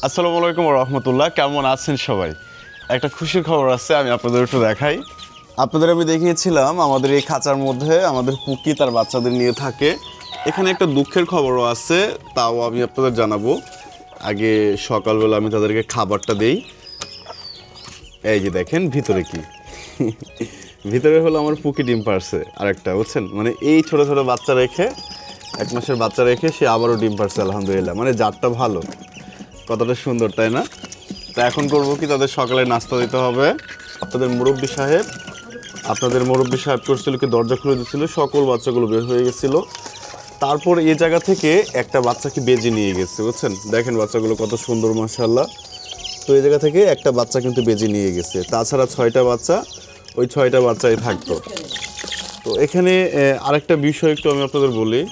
আসসালামু আলাইকুম রহমতুল্লাহ। কেমন আছেন সবাই? একটা খুশির খবর আছে, আমি আপনাদের একটু দেখাই। আপনাদের আমি দেখিয়েছিলাম আমাদের এই খাঁচার মধ্যে আমাদের পুকি তার বাচ্চাদের নিয়ে থাকে। এখানে একটা দুঃখের খবরও আছে, তাও আমি আপনাদের জানাবো। আগে সকালবেলা আমি তাদেরকে খাবারটা দেই। এই যে দেখেন ভিতরে কি ভিতরে হলো আমার পুকি ডিম পারছে আরেকটা, বুঝছেন? মানে এই ছোট ছোট বাচ্চা রেখে, 1 মাসের বাচ্চা রেখে সে আবারও ডিম পারছে আলহামদুলিল্লাহ। মানে জাতটা ভালো, কতটা সুন্দর তাই না? তা এখন করবো কি, তাদের সকালে নাস্তা দিতে হবে। আপনাদের মুরব্বী সাহেব করছিল কি, দরজা খুলে দিচ্ছিল, সকল বাচ্চাগুলো বের হয়ে গেছিল। তারপর এই জায়গা থেকে একটা বাচ্চাকে বেজে নিয়ে গেছে, বুঝছেন? দেখেন বাচ্চাগুলো কত সুন্দর মাশাআল্লাহ। তো এই জায়গা থেকে একটা বাচ্চা কিন্তু বেজে নিয়ে গেছে, তাছাড়া 6টা বাচ্চা, ওই 6টা বাচ্চাই থাকতো। তো এখানে আরেকটা বিষয় একটু আমি আপনাদের বলি,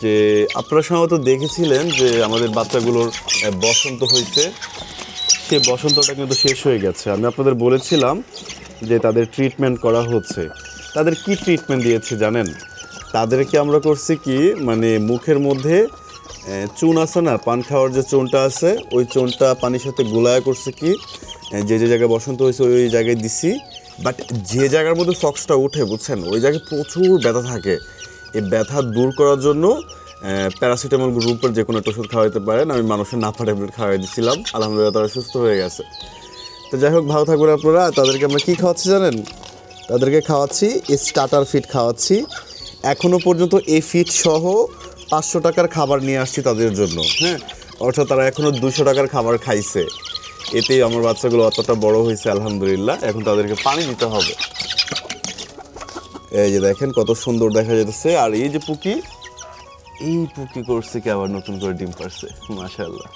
যে আপনারা সম্ভবত দেখেছিলেন যে আমাদের বাচ্চাগুলোর বসন্ত হয়েছে। সেই বসন্তটা কিন্তু শেষ হয়ে গেছে। আমি আপনাদের বলেছিলাম যে তাদের ট্রিটমেন্ট করা হচ্ছে। তাদের কি ট্রিটমেন্ট দিয়েছে জানেন? তাদেরকে আমরা করছি কি, মানে মুখের মধ্যে চুন আছে না, পান খাওয়ার যে চুনটা আছে, ওই চুনটা পানির সাথে গুলায়া করছে কি, যে যে জায়গায় বসন্ত হয়েছে ওই জায়গায় দিছি। বাট যে জায়গার মধ্যে ফক্সটা উঠে, বুঝছেন, ওই জায়গায় প্রচুর ব্যথা থাকে। এই ব্যথা দূর করার জন্য প্যারাসিটামল গ্রুপের যে কোনো একটা ওষুধ খাওয়াইতে পারেন। আমি মানুষের নাফা ট্যাবলেট খাওয়াই দিয়েছিলাম, আলহামদুলিল্লাহ তারা সুস্থ হয়ে গেছে। তো যাই হোক, ভালো থাকবেন আপনারা। তাদেরকে আমরা কী খাওয়াচ্ছি জানেন? তাদেরকে খাওয়াচ্ছি স্টার্টার ফিড খাওয়াচ্ছি। এখনও পর্যন্ত এই ফিড সহ 500 টাকার খাবার নিয়ে আসছি তাদের জন্য, হ্যাঁ। অর্থাৎ তারা এখনও 200 টাকার খাবার খাইছে। এতেই আমার বাচ্চাগুলো অতটা বড় হয়েছে আলহামদুলিল্লাহ। এখন তাদেরকে পানি দিতে হবে। এই যে দেখেন কত সুন্দর দেখা যেতেছে। আর এই যে পুকি, এই পুকি করছে কি আবার নতুন করে ডিম পারছে, মাশাআল্লাহ।